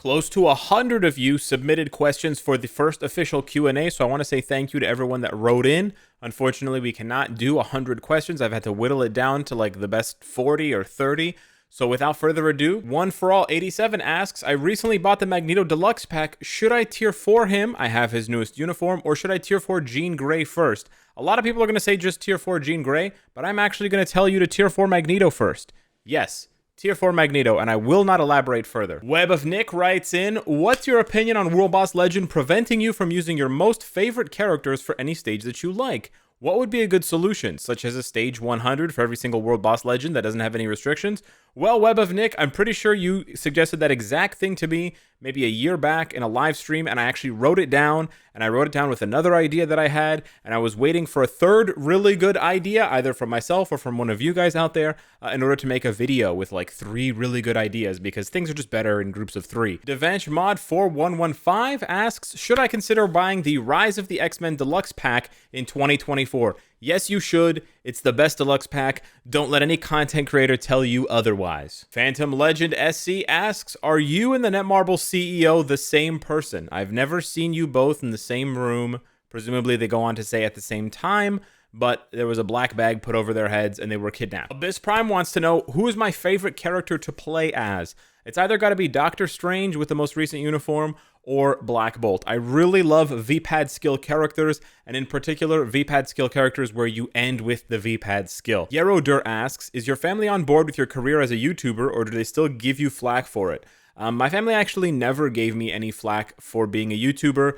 Close to 100 of you submitted questions for the first official Q&A, so I want to say thank you to everyone that wrote in. Unfortunately, we cannot do 100 questions. I've had to whittle it down to like the best 40 or 30. So without further ado, One For All 87 asks, I recently bought the Magneto Deluxe pack. Should I tier 4 him? I have his newest uniform. Or should I tier 4 Jean Grey first? A lot of people are going to say just tier 4 Jean Grey, but I'm actually going to tell you to tier 4 Magneto first. Yes. Tier 4 Magneto, and I will not elaborate further. Web of Nick writes in, what's your opinion on World Boss Legend preventing you from using your most favorite characters for any stage that you like? What would be a good solution, such as a stage 100 for every single World Boss Legend that doesn't have any restrictions? Well, Web of Nick, I'm pretty sure you suggested that exact thing to me maybe a year back in a live stream, and I actually wrote it down, and I wrote it down with another idea that I had, and I was waiting for a third really good idea, either from myself or from one of you guys out there, in order to make a video with like 3 really good ideas, because things are just better in groups of 3. Devanch Mod 4115 asks, should I consider buying the Rise of the X-Men Deluxe Pack in 2024? Yes, you should. It's the best deluxe pack. Don't let any content creator tell you otherwise. Phantom Legend SC asks, are you and the Netmarble CEO the same person? I've never seen you both in the same room. Presumably they go on to say at the same time, but there was a black bag put over their heads and they were kidnapped. Abyss Prime wants to know, who is my favorite character to play as? It's either got to be Doctor Strange with the most recent uniform or Black Bolt. I really love VPAD skill characters, and in particular, VPAD skill characters where you end with the VPAD skill. Yerodur asks, is your family on board with your career as a YouTuber, or do they still give you flack for it? My family actually never gave me any flack for being a YouTuber.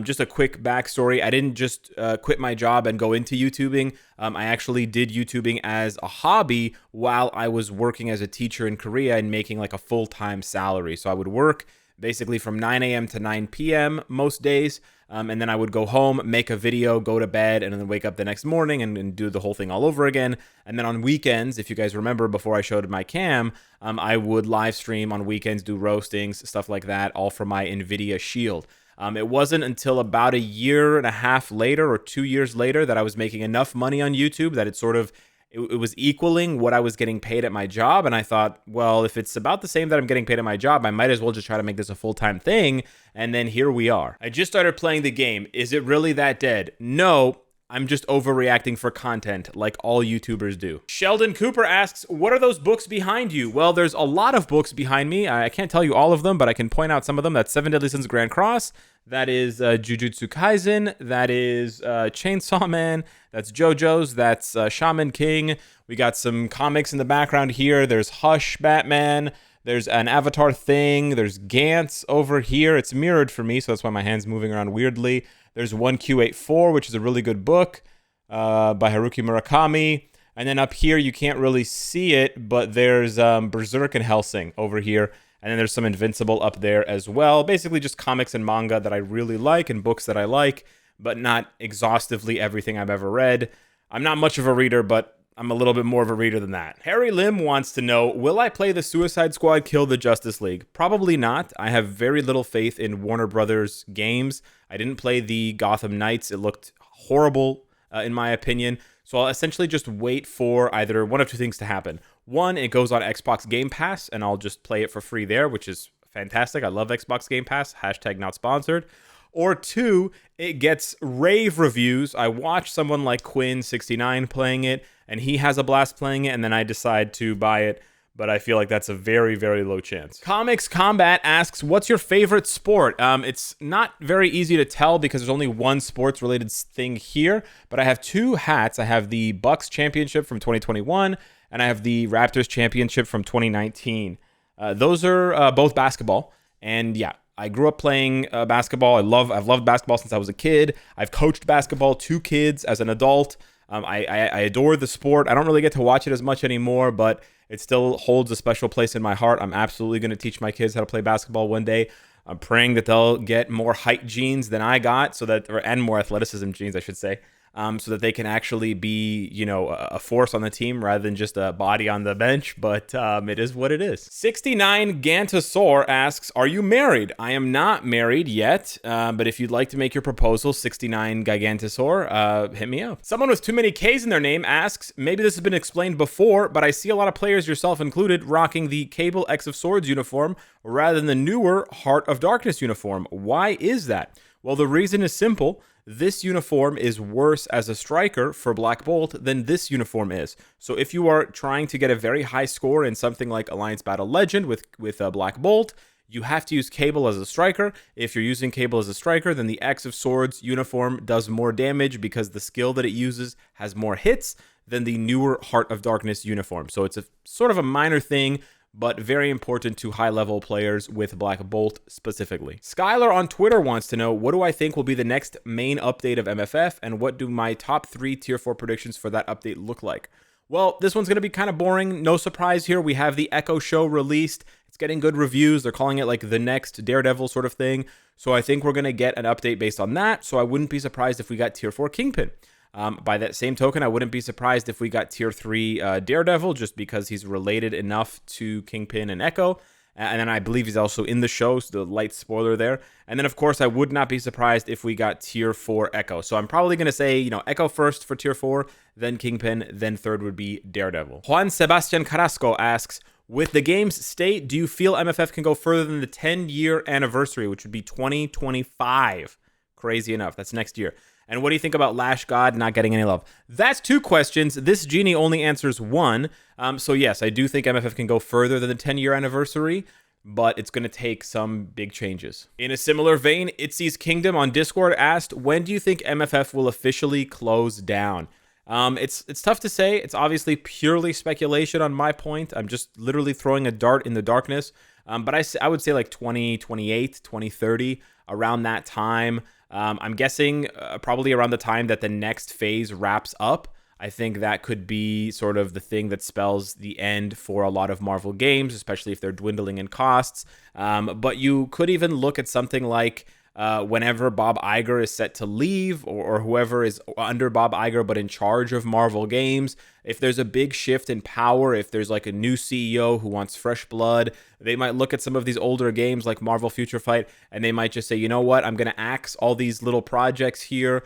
Just a quick backstory. I didn't just quit my job and go into YouTubing. I actually did YouTubing as a hobby while I was working as a teacher in Korea and making like a full-time salary. So I would work basically from 9 a.m. to 9 p.m. most days. And then I would go home, make a video, go to bed, and then wake up the next morning and do the whole thing all over again. And then on weekends, if you guys remember before I showed my cam, I would live stream on weekends, do roastings, stuff like that, all from my NVIDIA Shield. It wasn't until about a year and a half later or 2 years later that I was making enough money on YouTube that it was equaling what I was getting paid at my job. And I thought, well, if it's about the same that I'm getting paid at my job, I might as well just try to make this a full-time thing. And then here we are. I just started playing the game. Is it really that dead? No, I'm just overreacting for content like all YouTubers do. Sheldon Cooper asks, what are those books behind you? Well, there's a lot of books behind me. I can't tell you all of them, but I can point out some of them. That's 7 Deadly Sins Grand Cross. That is Jujutsu Kaisen. That is Chainsaw Man. That's JoJo's. That's Shaman King. We got some comics in the background here. There's Hush Batman. There's an Avatar thing. There's Gantz over here. It's mirrored for me, so that's why my hand's moving around weirdly. There's 1Q84, which is a really good book by Haruki Murakami. And then up here, you can't really see it, but there's Berserk and Hellsing over here. And then there's some Invincible up there as well. Basically just comics and manga that I really like and books that I like, but not exhaustively everything I've ever read. I'm not much of a reader, but I'm a little bit more of a reader than that. Harry Lim wants to know, will I play the Suicide Squad Kill the Justice League? Probably not. I have very little faith in Warner Brothers games. I didn't play the Gotham Knights. It looked horrible, in my opinion. So I'll essentially just wait for either one of two things to happen. One, it goes on Xbox Game Pass, and I'll just play it for free there, which is fantastic. I love Xbox Game Pass, hashtag not sponsored. Or two, it gets rave reviews. I watch someone like Quinn69 playing it, and he has a blast playing it, and then I decide to buy it. But I feel like that's a very, very low chance. Comics Combat asks, what's your favorite sport? It's not very easy to tell because there's only one sports-related thing here, but I have 2 hats. I have the Bucks Championship from 2021, and I have the Raptors Championship from 2019. Those are both basketball, and yeah, I grew up playing basketball. I've loved basketball since I was a kid. I've coached basketball 2 kids as an adult. I adore the sport. I don't really get to watch it as much anymore, but it still holds a special place in my heart. I'm absolutely going to teach my kids how to play basketball one day. I'm praying that they'll get more height genes than I got, and more athleticism genes, I should say, so that they can actually be, a force on the team rather than just a body on the bench. But it is what it is. 69 Gantosaur asks, are you married? I am not married yet, but if you'd like to make your proposal, 69 Gigantosaur, hit me up. Someone with too many Ks in their name asks, maybe this has been explained before, but I see a lot of players, yourself included, rocking the Cable X of Swords uniform rather than the newer Heart of Darkness uniform. Why is that? Well, the reason is simple. This uniform is worse as a striker for Black Bolt than this uniform is. So if you are trying to get a very high score in something like Alliance Battle Legend with Black Bolt, you have to use Cable as a striker. If you're using Cable as a striker, then the X of Swords uniform does more damage because the skill that it uses has more hits than the newer Heart of Darkness uniform. So it's a sort of a minor thing, but very important to high-level players with Black Bolt specifically. Skylar on Twitter wants to know, what do I think will be the next main update of MFF, and what do my top 3 Tier 4 predictions for that update look like? Well, this one's going to be kind of boring. No surprise here. We have the Echo Show released. It's getting good reviews. They're calling it like the next Daredevil sort of thing. So I think we're going to get an update based on that. So I wouldn't be surprised if we got Tier 4 Kingpin. By that same token, I wouldn't be surprised if we got Tier 3 Daredevil, just because he's related enough to Kingpin and Echo. And then I believe he's also in the show, so the light spoiler there. And then, of course, I would not be surprised if we got Tier 4 Echo. So I'm probably going to say, Echo first for Tier 4, then Kingpin, then third would be Daredevil. Juan Sebastian Carrasco asks, with the game's state, do you feel MFF can go further than the 10-year anniversary, which would be 2025? Crazy enough. That's next year. And what do you think about Lash God not getting any love? That's 2 questions. This genie only answers 1. So yes, I do think MFF can go further than the 10-year anniversary, but it's going to take some big changes. In a similar vein, Itzy's Kingdom on Discord asked, when do you think MFF will officially close down? It's tough to say. It's obviously purely speculation on my point. I'm just literally throwing a dart in the darkness. But I would say like 2028, 2030, around that time. I'm guessing probably around the time that the next phase wraps up. I think that could be sort of the thing that spells the end for a lot of Marvel games, especially if they're dwindling in costs. But you could even look at something like whenever Bob Iger is set to leave, or whoever is under Bob Iger but in charge of Marvel games. If there's a big shift in power, if there's like a new CEO who wants fresh blood, they might look at some of these older games like Marvel Future Fight, and they might just say, you know what, I'm going to axe all these little projects here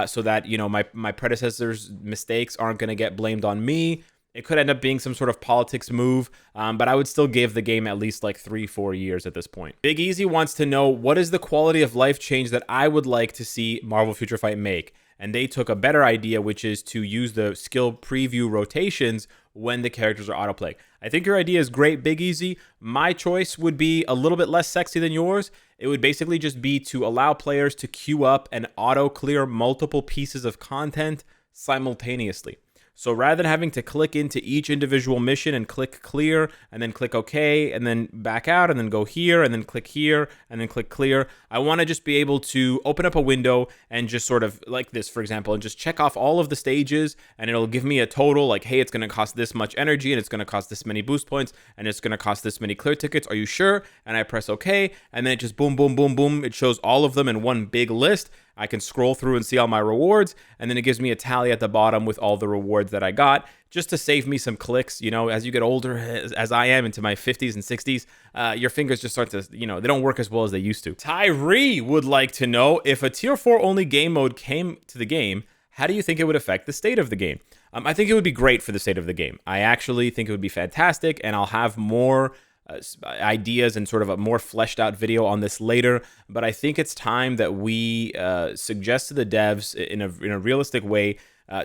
so that, my predecessors' mistakes aren't going to get blamed on me. It could end up being some sort of politics move, but I would still give the game at least like 3-4 years at this point. Big Easy wants to know, what is the quality of life change that I would like to see Marvel Future Fight make? And they took a better idea, which is to use the skill preview rotations when the characters are autoplay. I think your idea is great, Big Easy. My choice would be a little bit less sexy than yours. It would basically just be to allow players to queue up and auto-clear multiple pieces of content simultaneously. So rather than having to click into each individual mission and click clear and then click OK and then back out and then go here and then click here and then click clear, I want to just be able to open up a window and just sort of like this, for example, and just check off all of the stages, and it'll give me a total like, hey, it's going to cost this much energy and it's going to cost this many boost points and it's going to cost this many clear tickets. Are you sure? And I press OK, and then it just boom, boom, boom, boom. It shows all of them in one big list. I can scroll through and see all my rewards, and then it gives me a tally at the bottom with all the rewards that I got, just to save me some clicks. As you get older, as I am, into my 50s and 60s, your fingers just start to, they don't work as well as they used to. Tyree would like to know, if a Tier 4 only game mode came to the game, how do you think it would affect the state of the game? I think it would be great for the state of the game. I actually think it would be fantastic, and I'll have more ideas and sort of a more fleshed out video on this later, but I think it's time that we suggest to the devs in a realistic way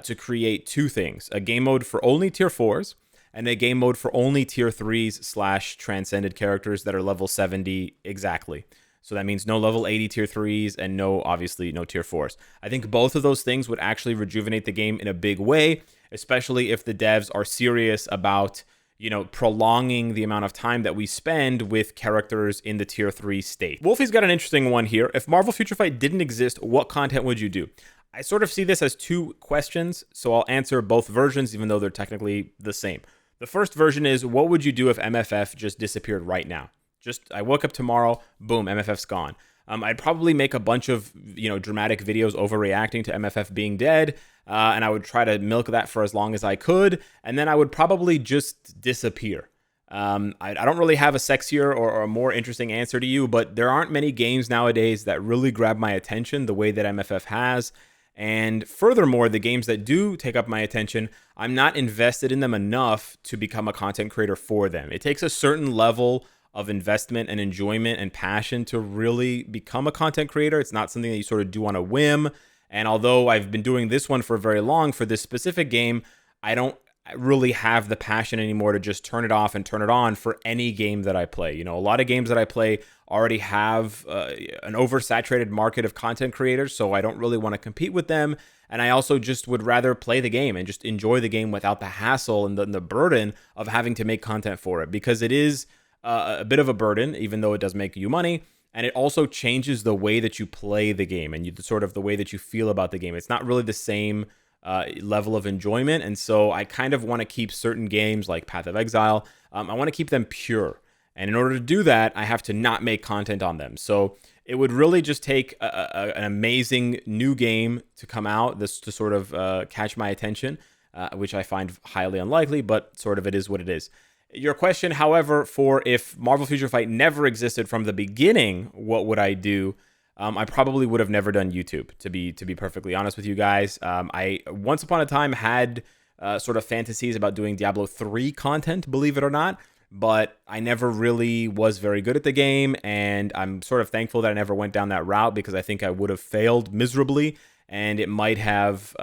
to create 2 things: a game mode for only Tier 4s and a game mode for only Tier 3s / transcended characters that are level 70 exactly. So that means no level 80 Tier 3s and obviously no Tier 4s. I think both of those things would actually rejuvenate the game in a big way, especially if the devs are serious about prolonging the amount of time that we spend with characters in the Tier 3 state. Wolfie's got an interesting one here. If Marvel Future Fight didn't exist, what content would you do? I sort of see this as 2 questions, so I'll answer both versions, even though they're technically the same. The first version is, what would you do if MFF just disappeared right now? I woke up tomorrow, boom, MFF's gone. I'd probably make a bunch of, dramatic videos overreacting to MFF being dead. and I would try to milk that for as long as I could, and then I would probably just disappear. I don't really have a sexier or a more interesting answer to you, but there aren't many games nowadays that really grab my attention the way that MFF has. And furthermore, the games that do take up my attention, I'm not invested in them enough to become a content creator for them. It takes a certain level of investment and enjoyment and passion to really become a content creator. It's not something that you sort of do on a whim. And although I've been doing this one for very long, for this specific game, I don't really have the passion anymore to just turn it off and turn it on for any game that I play. You know, a lot of games that I play already have an oversaturated market of content creators, so I don't really want to compete with them. And I also just would rather play the game and just enjoy the game without the hassle and the burden of having to make content for it, because it is a bit of a burden, even though it does make you money. And it also changes the way that you play the game and sort of the way that you feel about the game. It's not really the same level of enjoyment. And so I kind of want to keep certain games like Path of Exile, I want to keep them pure. And in order to do that, I have to not make content on them. So it would really just take an amazing new game to come out this to sort of catch my attention, which I find highly unlikely, but sort of it is what it is. Your question, however, for if Marvel Future Fight never existed from the beginning, what would I do? I probably would have never done YouTube, to be perfectly honest with you guys. I once upon a time had sort of fantasies about doing Diablo 3 content, believe it or not, but I never really was very good at the game, and I'm sort of thankful that I never went down that route, because I think I would have failed miserably, and it might have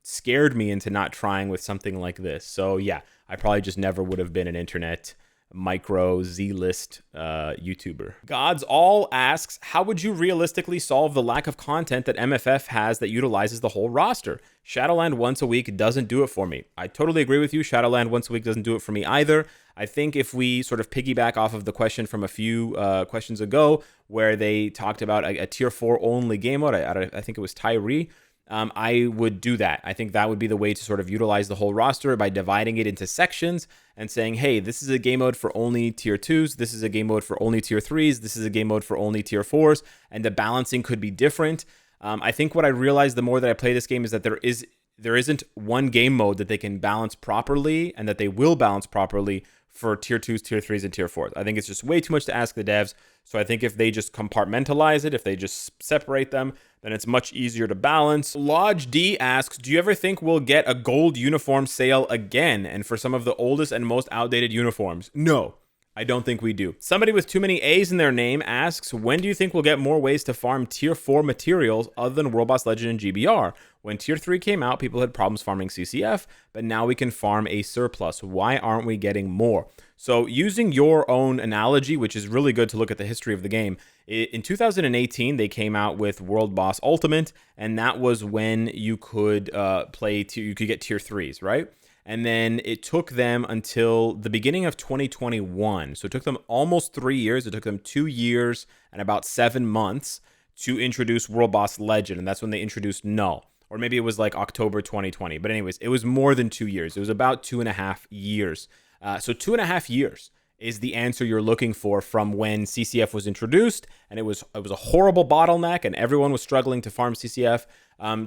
scared me into not trying with something like this. So yeah, I probably just never would have been an internet micro Z-list YouTuber. Gods All asks, how would you realistically solve the lack of content that MFF has that utilizes the whole roster? Shadowland once a week doesn't do it for me. I totally agree with you. Shadowland once a week doesn't do it for me either. I think if we sort of piggyback off of the question from a few questions ago, where they talked about a tier 4 only game mode, I think it was Tyree, I would do that. I think that would be the way to sort of utilize the whole roster, by dividing it into sections and saying, hey, this is a game mode for only tier 2s, this is a game mode for only tier 3s, this is a game mode for only tier 4s, and the balancing could be different. I think what I realized the more that I play this game is that there isn't one game mode that they can balance properly and that they will balance properly for tier 2s, tier 3s, and tier 4s. I think it's just way too much to ask the devs. So I think if they just compartmentalize it, if they just separate them, then it's much easier to balance. Lodge D asks, do you ever think we'll get a gold uniform sale again, and for some of the oldest and most outdated uniforms? No, I don't think we do. Somebody with too many A's in their name asks, when do you think we'll get more ways to farm tier 4 materials other than World Boss Legend and GBR? When tier 3 came out, people had problems farming CCF, but now we can farm a surplus. Why aren't we getting more? So using your own analogy, which is really good to look at the history of the game, in 2018, they came out with World Boss Ultimate, and that was when you could you could get tier 3s, right? And then it took them until the beginning of 2021. So it took them almost 3 years. It took them 2 years and about 7 months to introduce World Boss Legend, and that's when they introduced Null. Or maybe it was like October 2020. But anyways, it was more than 2 years. It was about 2.5 years. So 2.5 years is the answer you're looking for from when CCF was introduced, and it was a horrible bottleneck, and everyone was struggling to farm CCF,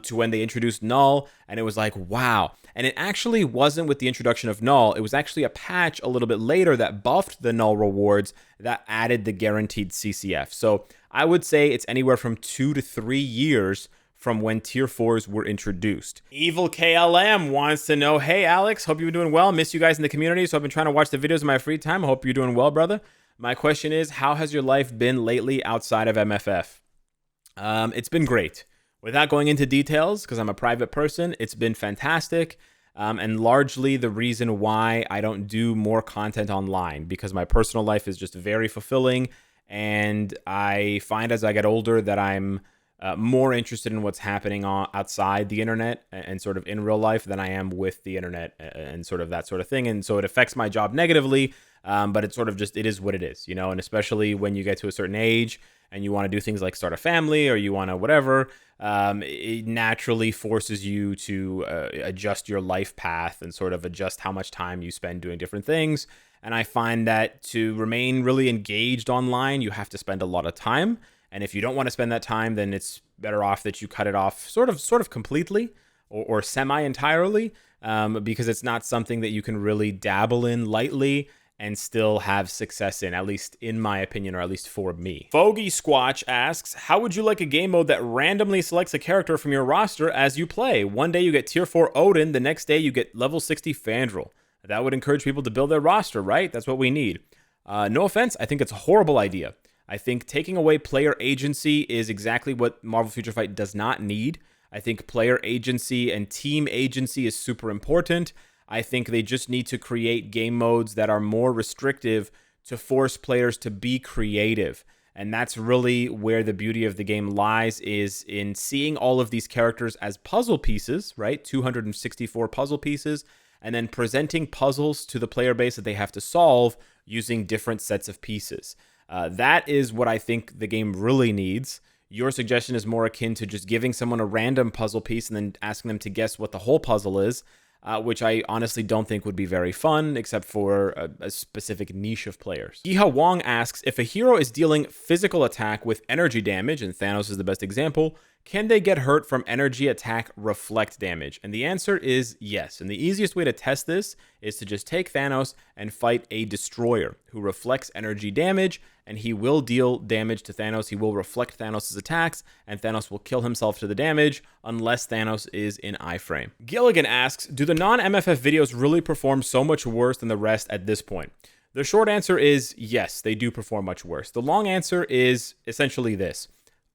to when they introduced Null, and it was like, wow. And it actually wasn't with the introduction of Null. It was actually a patch a little bit later that buffed the Null rewards that added the guaranteed CCF. So I would say it's anywhere from 2 to 3 years from when tier 4s were introduced. Evil KLM wants to know, hey Alex, hope you've been doing well. Miss you guys in the community, so I've been trying to watch the videos in my free time. I hope you're doing well, brother. My question is, how has your life been lately outside of MFF? It's been great. Without going into details, because I'm a private person, it's been fantastic. And largely the reason why I don't do more content online, because my personal life is just very fulfilling, and I find as I get older that I'm more interested in what's happening outside the internet and sort of in real life than I am with the internet and sort of that sort of thing. And so it affects my job negatively, but it's sort of just, it is what it is, you know, and especially when you get to a certain age and you want to do things like start a family or you want to whatever, it naturally forces you to adjust your life path and sort of adjust how much time you spend doing different things. And I find that to remain really engaged online, you have to spend a lot of time. And if you don't want to spend that time, then it's better off that you cut it off sort of completely, or semi-entirely, because it's not something that you can really dabble in lightly and still have success in, at least in my opinion, or at least for me. Fogey Squatch asks, how would you like a game mode that randomly selects a character from your roster as you play? One day you get tier 4 Odin, the next day you get level 60 Fandral. That would encourage people to build their roster, right? That's what we need. No offense, I think it's a horrible idea. I think taking away player agency is exactly what Marvel Future Fight does not need. I think player agency and team agency is super important. I think they just need to create game modes that are more restrictive to force players to be creative. And that's really where the beauty of the game lies, is in seeing all of these characters as puzzle pieces, right? 264 puzzle pieces, and then presenting puzzles to the player base that they have to solve using different sets of pieces. That is what I think the game really needs. Your suggestion is more akin to just giving someone a random puzzle piece and then asking them to guess what the whole puzzle is, which I honestly don't think would be very fun, except for a specific niche of players. Yiha Wong asks, if a hero is dealing physical attack with energy damage, and Thanos is the best example, can they get hurt from energy attack reflect damage? And the answer is yes. And the easiest way to test this is to just take Thanos and fight a destroyer who reflects energy damage, and he will deal damage to Thanos. He will reflect Thanos' attacks, and Thanos will kill himself to the damage unless Thanos is in iframe. Gilligan asks, do the non-MFF videos really perform so much worse than the rest at this point? The short answer is yes, they do perform much worse. The long answer is essentially this.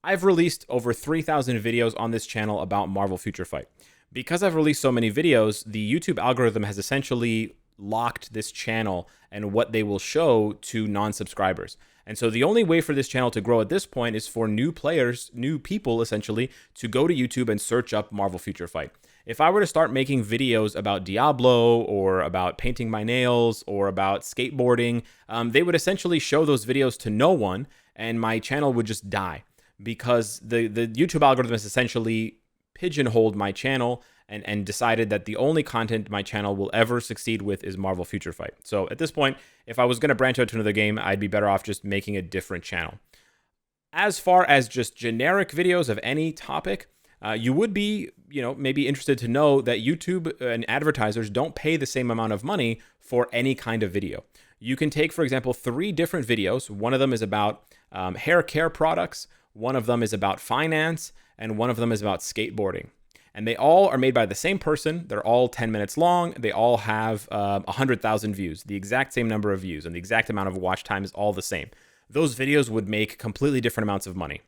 I've released over 3,000 videos on this channel about Marvel Future Fight. Because I've released so many videos, the YouTube algorithm has essentially locked this channel and what they will show to non-subscribers. And so the only way for this channel to grow at this point is for new players, new people essentially, to go to YouTube and search up Marvel Future Fight. If I were to start making videos about Diablo or about painting my nails or about skateboarding, they would essentially show those videos to no one and my channel would just die, because the YouTube algorithm has essentially pigeonholed my channel and decided that the only content my channel will ever succeed with is Marvel Future Fight. So at this point, if I was going to branch out to another game, I'd be better off just making a different channel. As far as just generic videos of any topic, you would be, maybe interested to know that YouTube and advertisers don't pay the same amount of money for any kind of video. You can take, for example, 3 different videos. One of them is about hair care products, one of them is about finance, and one of them is about skateboarding. And they all are made by the same person. They're all 10 minutes long. They all have 100,000 views, the exact same number of views, and the exact amount of watch time is all the same. Those videos would make completely different amounts of money.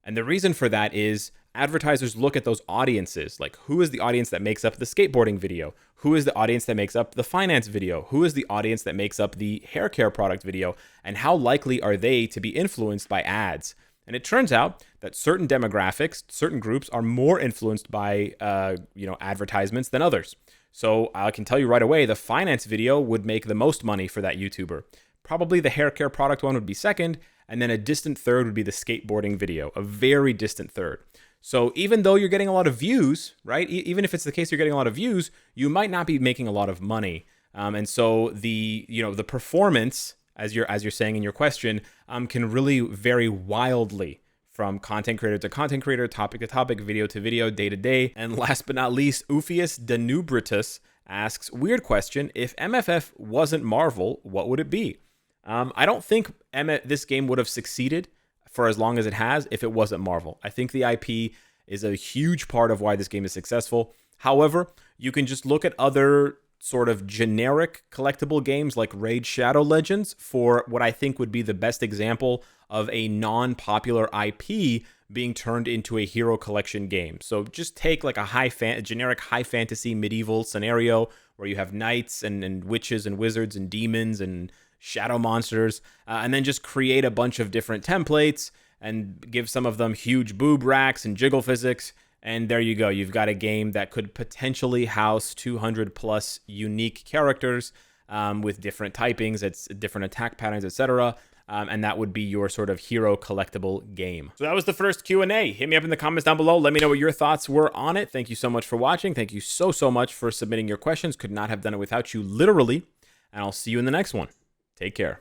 And the reason for that is advertisers look at those audiences, like who is the audience that makes up the skateboarding video? Who is the audience that makes up the finance video? Who is the audience that makes up the hair care product video? And how likely are they to be influenced by ads? And it turns out that certain demographics, certain groups are more influenced by, advertisements than others. So I can tell you right away, the finance video would make the most money for that YouTuber. Probably the hair care product one would be second, and then a distant third would be the skateboarding video, a very distant third. So even though you're getting a lot of views, right? Even if it's the case you're getting a lot of views, you might not be making a lot of money. And so the performance, as you're saying in your question, can really vary wildly from content creator to content creator, topic to topic, video to video, day to day. And last but not least, Ufius Danubritus asks, weird question, if MFF wasn't Marvel, what would it be? I don't think this game would have succeeded for as long as it has if it wasn't Marvel. I think the IP is a huge part of why this game is successful. However, you can just look at other sort of generic collectible games like Raid Shadow Legends for what I think would be the best example of a non-popular IP being turned into a hero collection game. So just take like a generic high fantasy medieval scenario where you have knights and witches and wizards and demons and shadow monsters, and then just create a bunch of different templates and give some of them huge boob racks and jiggle physics. And there you go. You've got a game that could potentially house 200 plus unique characters with different typings, it's different attack patterns, etc. And that would be your sort of hero collectible game. So that was the first Q&A. Hit me up in the comments down below. Let me know what your thoughts were on it. Thank you so much for watching. Thank you so much for submitting your questions. Could not have done it without you, literally. And I'll see you in the next one. Take care.